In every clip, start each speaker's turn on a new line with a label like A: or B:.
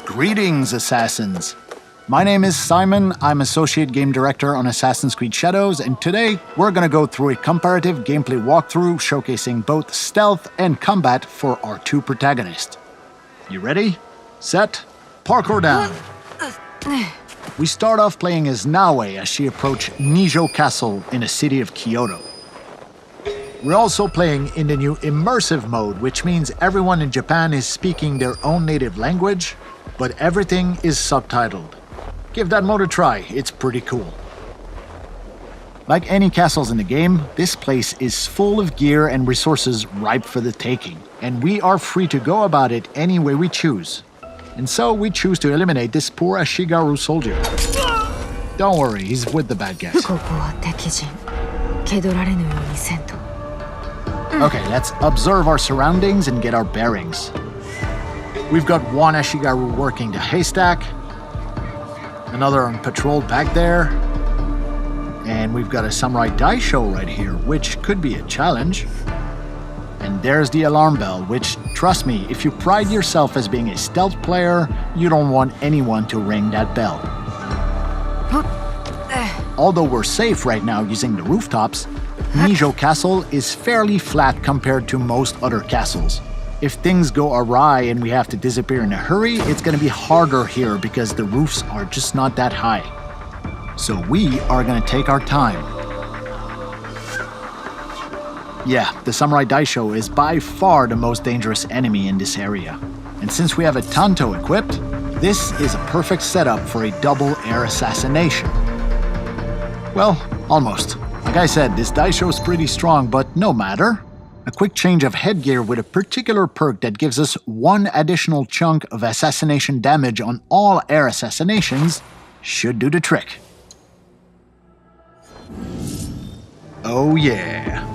A: Greetings, Assassins! My name is Simon, I'm Associate Game Director on Assassin's Creed Shadows, and today we're gonna go through a comparative gameplay walkthrough showcasing both stealth and combat for our two protagonists. You ready? Set, parkour down! We start off playing as Naoe as she approaches Nijo Castle in the city of Kyoto. We're also playing in the new immersive mode, which means everyone in Japan is speaking their own native language, but everything is subtitled. Give that mode a try, it's pretty cool. Like any castles in the game, this place is full of gear and resources ripe for the taking, and we are free to go about it any way we choose. And so we choose to eliminate this poor Ashigaru soldier. Don't worry, he's with the bad guys. Okay, let's observe our surroundings and get our bearings. We've got one Ashigaru working the haystack, another on patrol back there, and we've got a samurai daisho right here, which could be a challenge. And there's the alarm bell, which, trust me, if you pride yourself as being a stealth player, you don't want anyone to ring that bell. Although we're safe right now using the rooftops, Nijo Castle is fairly flat compared to most other castles. If things go awry and we have to disappear in a hurry, it's gonna be harder here because the roofs are just not that high. So we are gonna take our time. Yeah, the samurai daisho is by far the most dangerous enemy in this area. And since we have a tanto equipped, this is a perfect setup for a double air assassination. Well, almost. Like I said, this daisho is pretty strong, but no matter. A quick change of headgear with a particular perk that gives us one additional chunk of assassination damage on all air assassinations should do the trick. Oh yeah.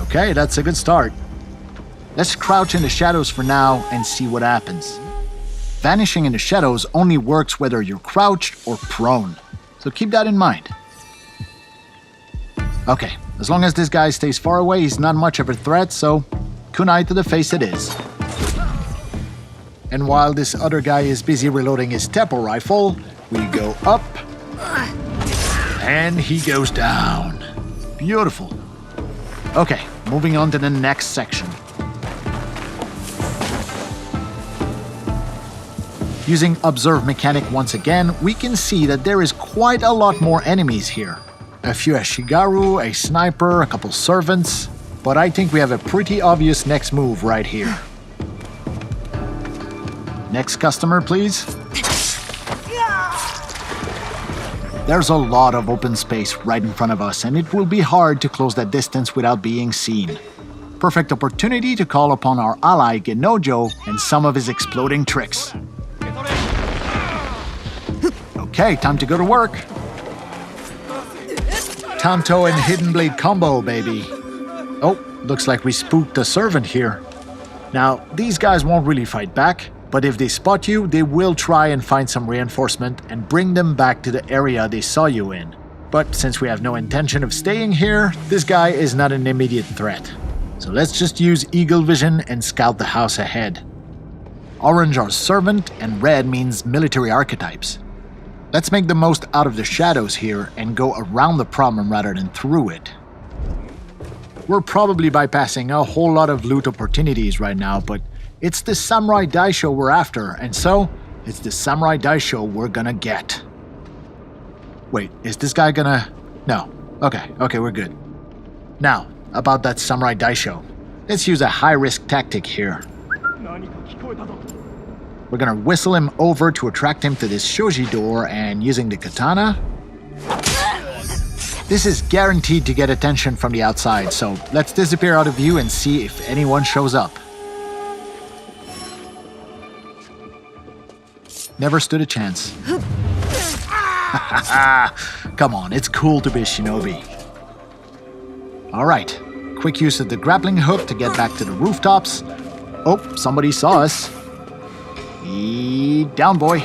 A: Okay, that's a good start. Let's crouch in the shadows for now and see what happens. Vanishing in the shadows only works whether you're crouched or prone, so keep that in mind. Okay, as long as this guy stays far away, he's not much of a threat, so kunai to the face it is. And while this other guy is busy reloading his Teppo rifle, we go up, and he goes down. Beautiful. Okay, moving on to the next section. Using Observe Mechanic once again, we can see that there is quite a lot more enemies here. A few Ashigaru, a sniper, a couple servants, but I think we have a pretty obvious next move right here. Next customer, please. There's a lot of open space right in front of us, and it will be hard to close that distance without being seen. Perfect opportunity to call upon our ally Genojo and some of his exploding tricks. Okay, time to go to work. Tanto and Hidden Blade combo, baby. Oh, looks like we spooked the servant here. Now, these guys won't really fight back, but if they spot you, they will try and find some reinforcement and bring them back to the area they saw you in. But since we have no intention of staying here, this guy is not an immediate threat. So let's just use Eagle Vision and scout the house ahead. Orange are servant and red means military archetypes. Let's make the most out of the shadows here and go around the problem rather than through it. We're probably bypassing a whole lot of loot opportunities right now, but it's the samurai daisho we're after, and so it's the samurai daisho we're gonna get. Wait, is this guy gonna... No. Okay, we're good. Now, about that samurai daisho. Let's use a high-risk tactic here. We're gonna whistle him over to attract him to this shoji door, and using the katana... This is guaranteed to get attention from the outside, so let's disappear out of view and see if anyone shows up. Never stood a chance. Come on, it's cool to be a shinobi. Alright, quick use of the grappling hook to get back to the rooftops. Oh, somebody saw us. Down, boy.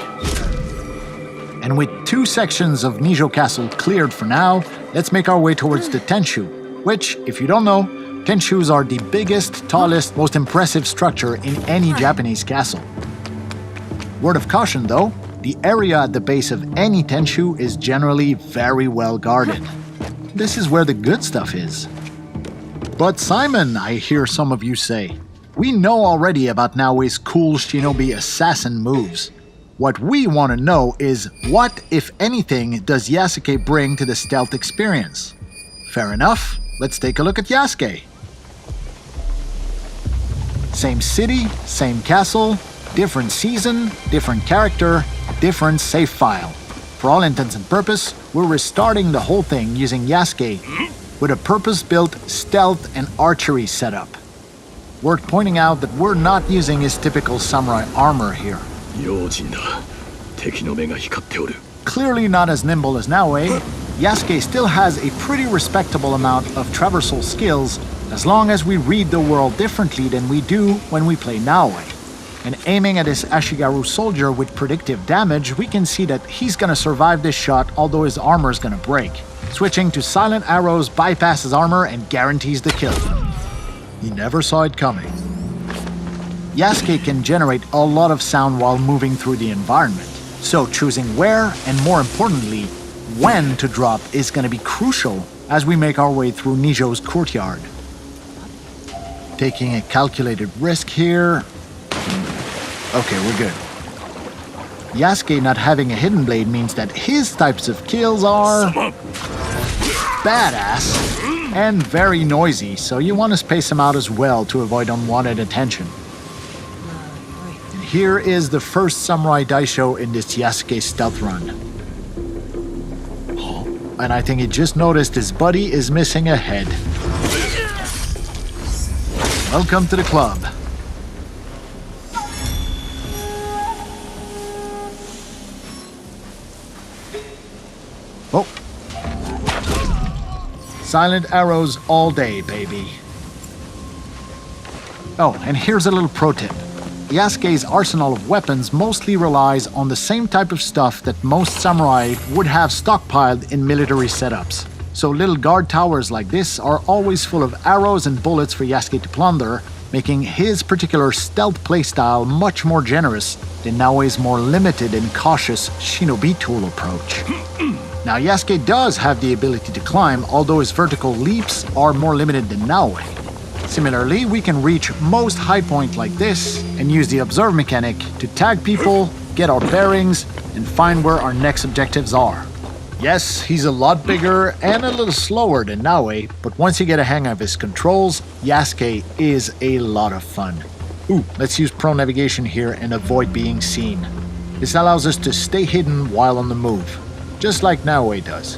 A: And with 2 sections of Nijo Castle cleared for now, let's make our way towards the Tenshu, which, if you don't know, Tenshus are the biggest, tallest, most impressive structure in any Japanese castle. Word of caution though, the area at the base of any Tenshu is generally very well guarded. This is where the good stuff is. But Simon, I hear some of you say, we know already about Naoe's cool shinobi assassin moves. What we want to know is what, if anything, does Yasuke bring to the stealth experience? Fair enough, let's take a look at Yasuke. Same city, same castle, different season, different character, different save file. For all intents and purposes, we're restarting the whole thing using Yasuke with a purpose-built stealth and archery setup. Worth pointing out that we're not using his typical samurai armor here. Clearly not as nimble as Naoe, Yasuke still has a pretty respectable amount of traversal skills as long as we read the world differently than we do when we play Naoe. And aiming at his Ashigaru soldier with predictive damage, we can see that he's gonna survive this shot although his armor's gonna break. Switching to silent arrows bypasses armor and guarantees the kill. He never saw it coming. Yasuke can generate a lot of sound while moving through the environment, so choosing where and more importantly, when to drop is gonna be crucial as we make our way through Nijo's courtyard. Taking a calculated risk here. Okay, we're good. Yasuke not having a hidden blade means that his types of kills are badass and very noisy, so you want to space them out as well to avoid unwanted attention. And here is the first Samurai Daisho in this Yasuke stealth run. And I think he just noticed his buddy is missing a head. Welcome to the club. Oh. Silent arrows all day, baby. Oh, and here's a little pro tip. Yasuke's arsenal of weapons mostly relies on the same type of stuff that most samurai would have stockpiled in military setups. So little guard towers like this are always full of arrows and bullets for Yasuke to plunder, making his particular stealth playstyle much more generous than Naoe's more limited and cautious shinobi tool approach. Now Yasuke does have the ability to climb, although his vertical leaps are more limited than Naoe. Similarly, we can reach most high points like this and use the observe mechanic to tag people, get our bearings, and find where our next objectives are. Yes, he's a lot bigger and a little slower than Naoe, but once you get a hang of his controls, Yasuke is a lot of fun. Ooh, let's use pro navigation here and avoid being seen. This allows us to stay hidden while on the move, just like Naoe does.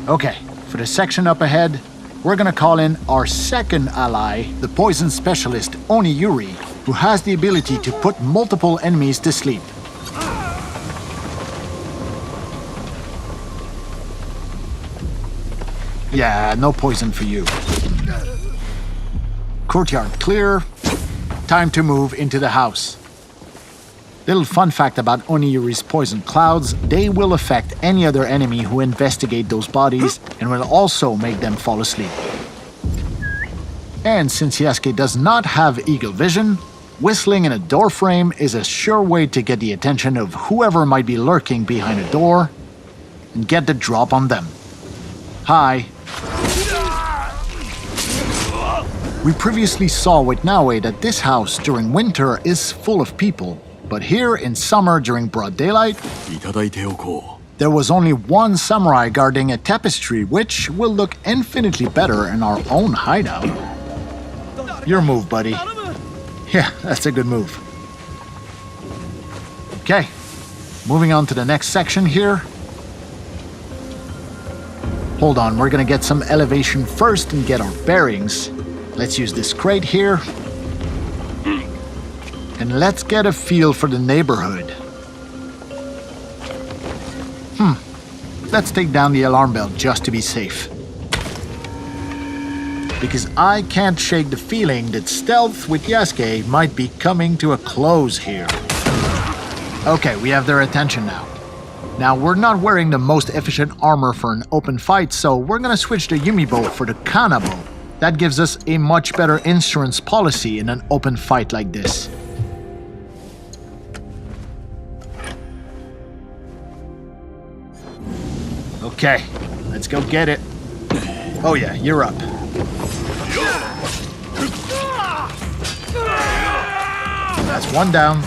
A: Okay, for the section up ahead, we're gonna call in our second ally, the poison specialist Oniyuri, who has the ability to put multiple enemies to sleep. Yeah, no poison for you. Courtyard clear. Time to move into the house. Little fun fact about Oniyuri's poison clouds, they will affect any other enemy who investigate those bodies and will also make them fall asleep. And since Yasuke does not have eagle vision, whistling in a door frame is a sure way to get the attention of whoever might be lurking behind a door and get the drop on them. Hi. We previously saw with Naoe that this house during winter is full of people, but here in summer during broad daylight, there was only one samurai guarding a tapestry, which will look infinitely better in our own hideout. Your move, buddy. Yeah, that's a good move. Okay, moving on to the next section here. Hold on, we're gonna get some elevation first and get our bearings. Let's use this crate here. And let's get a feel for the neighborhood. Let's take down the alarm bell just to be safe. Because I can't shake the feeling that stealth with Yasuke might be coming to a close here. Okay, we have their attention now. Now, we're not wearing the most efficient armor for an open fight, so we're gonna switch the Yumi bow for the Kana bow. That gives us a much better insurance policy in an open fight like this. Okay, let's go get it. Oh yeah, you're up. That's one down.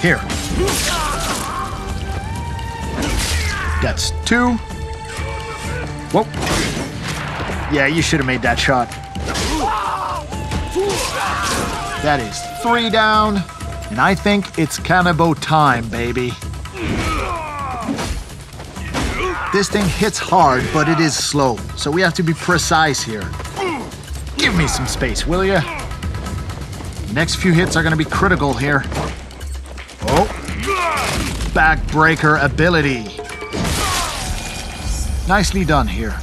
A: Here. That's two. Whoa. Yeah, you should have made that shot. That is three down. And I think it's Kanabo time, baby. This thing hits hard, but it is slow, so we have to be precise here. Give me some space, will ya? Next few hits are gonna be critical here. Oh. Backbreaker ability. Nicely done here.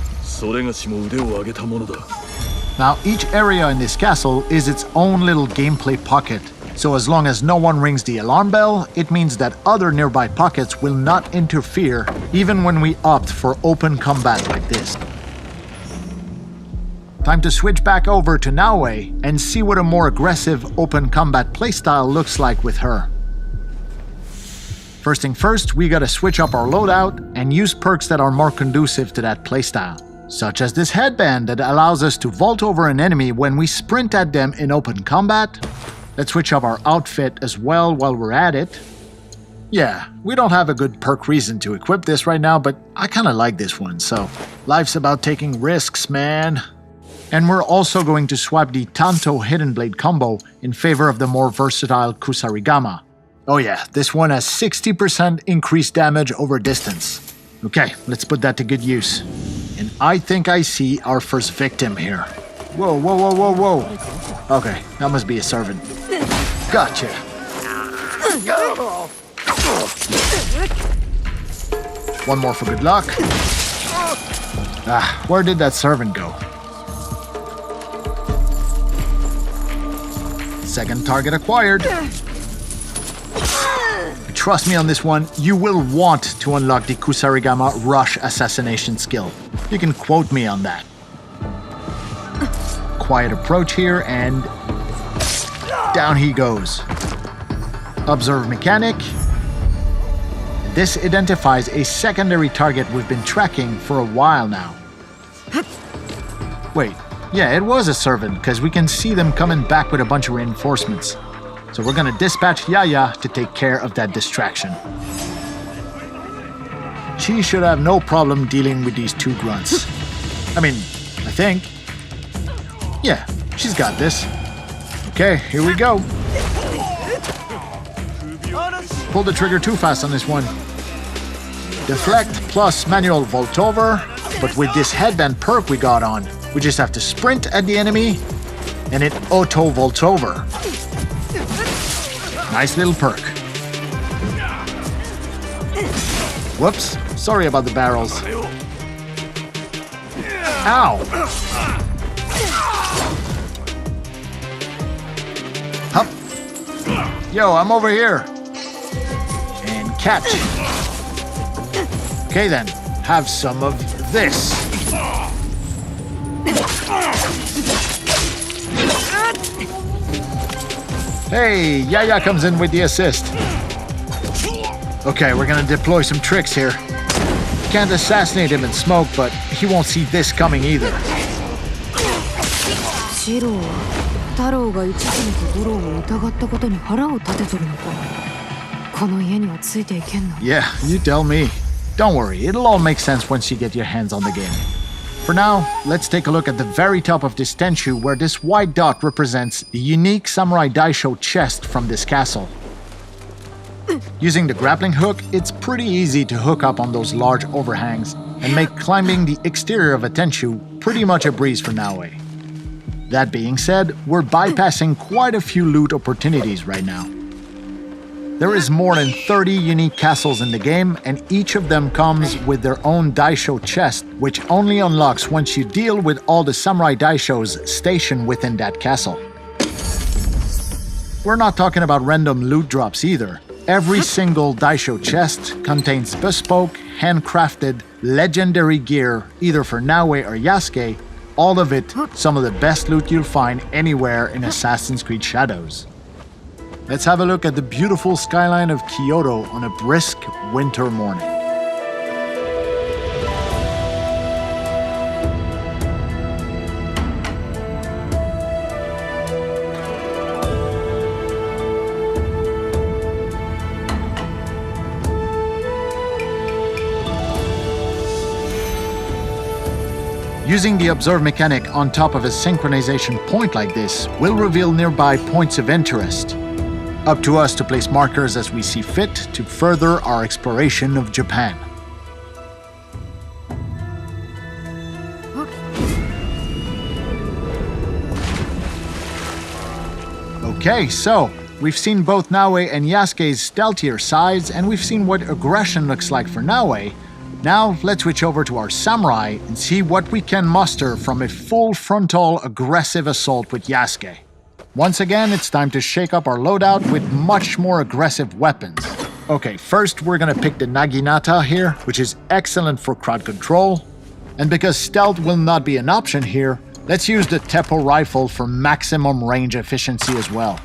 A: Now, each area in this castle is its own little gameplay pocket. So as long as no one rings the alarm bell, it means that other nearby pockets will not interfere, even when we opt for open combat like this. Time to switch back over to Naoe and see what a more aggressive open combat playstyle looks like with her. First thing first, we gotta switch up our loadout and use perks that are more conducive to that playstyle, such as this headband that allows us to vault over an enemy when we sprint at them in open combat. Let's switch up our outfit as well while we're at it. Yeah, we don't have a good perk reason to equip this right now, but I kinda like this one, so life's about taking risks, man. And we're also going to swap the Tanto Hidden Blade combo in favor of the more versatile Kusarigama. Oh yeah, this one has 60% increased damage over distance. Okay, let's put that to good use. And I think I see our first victim here. Whoa, whoa, whoa, whoa, whoa. Okay, that must be a servant. Gotcha. One more for good luck. Ah, where did that servant go? Second target acquired. Trust me on this one, you will want to unlock the Kusarigama Rush Assassination skill. You can quote me on that. Quiet approach here, and down he goes. Observe mechanic. This identifies a secondary target we've been tracking for a while now. Wait, yeah, it was a servant, because we can see them coming back with a bunch of reinforcements. So we're gonna dispatch Yaya to take care of that distraction. She should have no problem dealing with these two grunts. I mean, I think. Yeah, she's got this. Okay, here we go. Pull the trigger too fast on this one. Deflect plus manual vault over, but with this headband perk we got on, we just have to sprint at the enemy and it auto vaults over. Nice little perk. Whoops, sorry about the barrels. Ow! Hup! Yo, I'm over here. And catch. Okay then, have some of this. Hey, Yaya comes in with the assist. Okay, we're gonna deploy some tricks here. Can't assassinate him in smoke, but he won't see this coming either. Yeah, you tell me. Don't worry, it'll all make sense once you get your hands on the game. For now, let's take a look at the very top of this Tenchu where this white dot represents the unique Samurai Daisho chest from this castle. Using the grappling hook, it's pretty easy to hook up on those large overhangs and make climbing the exterior of a Tenchu pretty much a breeze for Naoe. That being said, we're bypassing quite a few loot opportunities right now. There is more than 30 unique castles in the game, and each of them comes with their own Daisho chest, which only unlocks once you deal with all the Samurai Daishos stationed within that castle. We're not talking about random loot drops either. Every single Daisho chest contains bespoke, handcrafted, legendary gear, either for Naoe or Yasuke, all of it some of the best loot you'll find anywhere in Assassin's Creed Shadows. Let's have a look at the beautiful skyline of Kyoto on a brisk winter morning. Using the observe mechanic on top of a synchronization point like this will reveal nearby points of interest. Up to us to place markers as we see fit to further our exploration of Japan. Okay, so we've seen both Naoe and Yasuke's stealthier sides, and we've seen what aggression looks like for Naoe. Now, let's switch over to our samurai and see what we can muster from a full frontal aggressive assault with Yasuke. Once again, it's time to shake up our loadout with much more aggressive weapons. Okay, first we're gonna pick the Naginata here, which is excellent for crowd control. And because stealth will not be an option here, let's use the Teppo rifle for maximum range efficiency as well.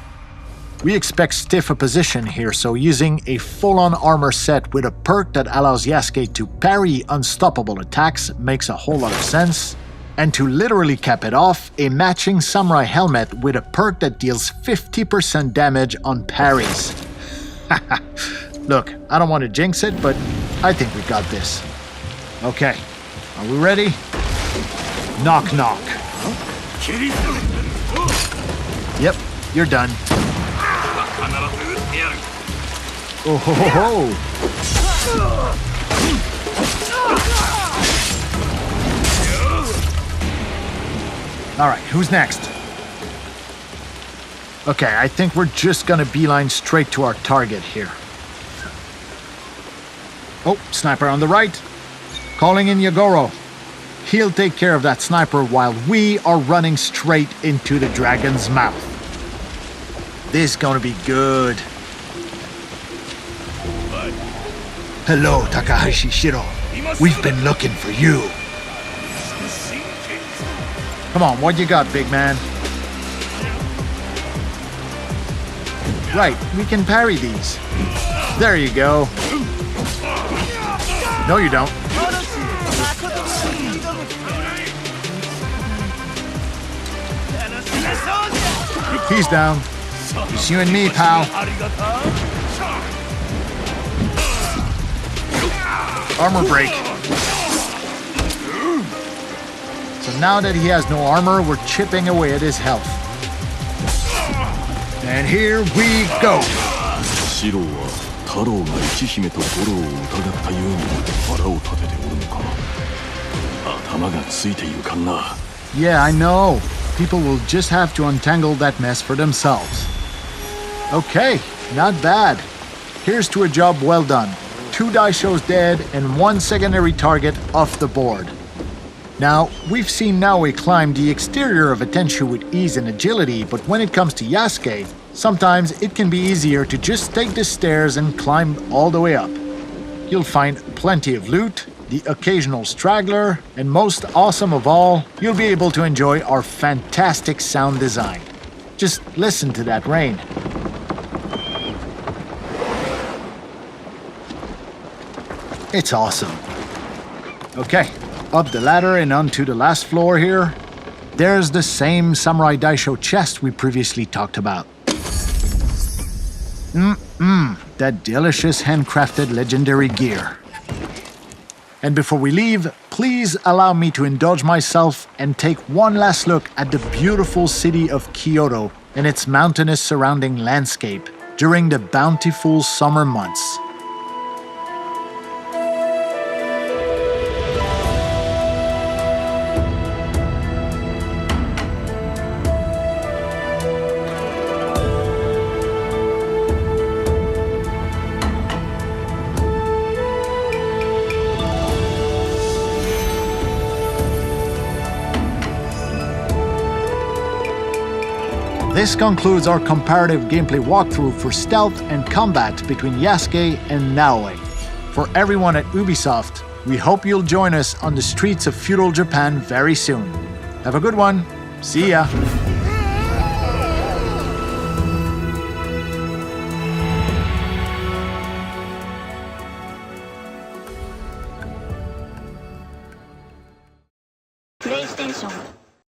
A: We expect stiff opposition here, so using a full-on armor set with a perk that allows Yasuke to parry unstoppable attacks makes a whole lot of sense. And to literally cap it off, a matching samurai helmet with a perk that deals 50% damage on parries. Look, I don't want to jinx it, but I think we got this. Okay, are we ready? Knock knock. Yep, you're done. Oh ho ho ho! Alright, who's next? Okay, I think we're just gonna beeline straight to our target here. Oh, sniper on the right. Calling in Yagoro. He'll take care of that sniper while we are running straight into the dragon's mouth. This is gonna be good. Hello, Takahashi Shiro. We've been looking for you. Come on, what you got, big man? Right, we can parry these. There you go. No, you don't. He's down. It's you and me, pal. Armor break. So now that he has no armor, we're chipping away at his health. And here we go. Yeah, I know. People will just have to untangle that mess for themselves. Okay, not bad. Here's to a job well done. 2 Daishos dead and 1 secondary target off the board. Now, we've seen Naoe climb the exterior of a Tenshu with ease and agility, but when it comes to Yasuke, sometimes it can be easier to just take the stairs and climb all the way up. You'll find plenty of loot, the occasional straggler, and most awesome of all, you'll be able to enjoy our fantastic sound design. Just listen to that rain. It's awesome. Okay, up the ladder and onto the last floor here. There's the same Samurai Daisho chest we previously talked about. That delicious handcrafted legendary gear. And before we leave, please allow me to indulge myself and take one last look at the beautiful city of Kyoto and its mountainous surrounding landscape during the bountiful summer months. this concludes our comparative gameplay walkthrough for stealth and combat between Yasuke and Naoe. For everyone at Ubisoft, we hope you'll join us on the streets of feudal Japan very soon. Have a good one. See ya.
B: PlayStation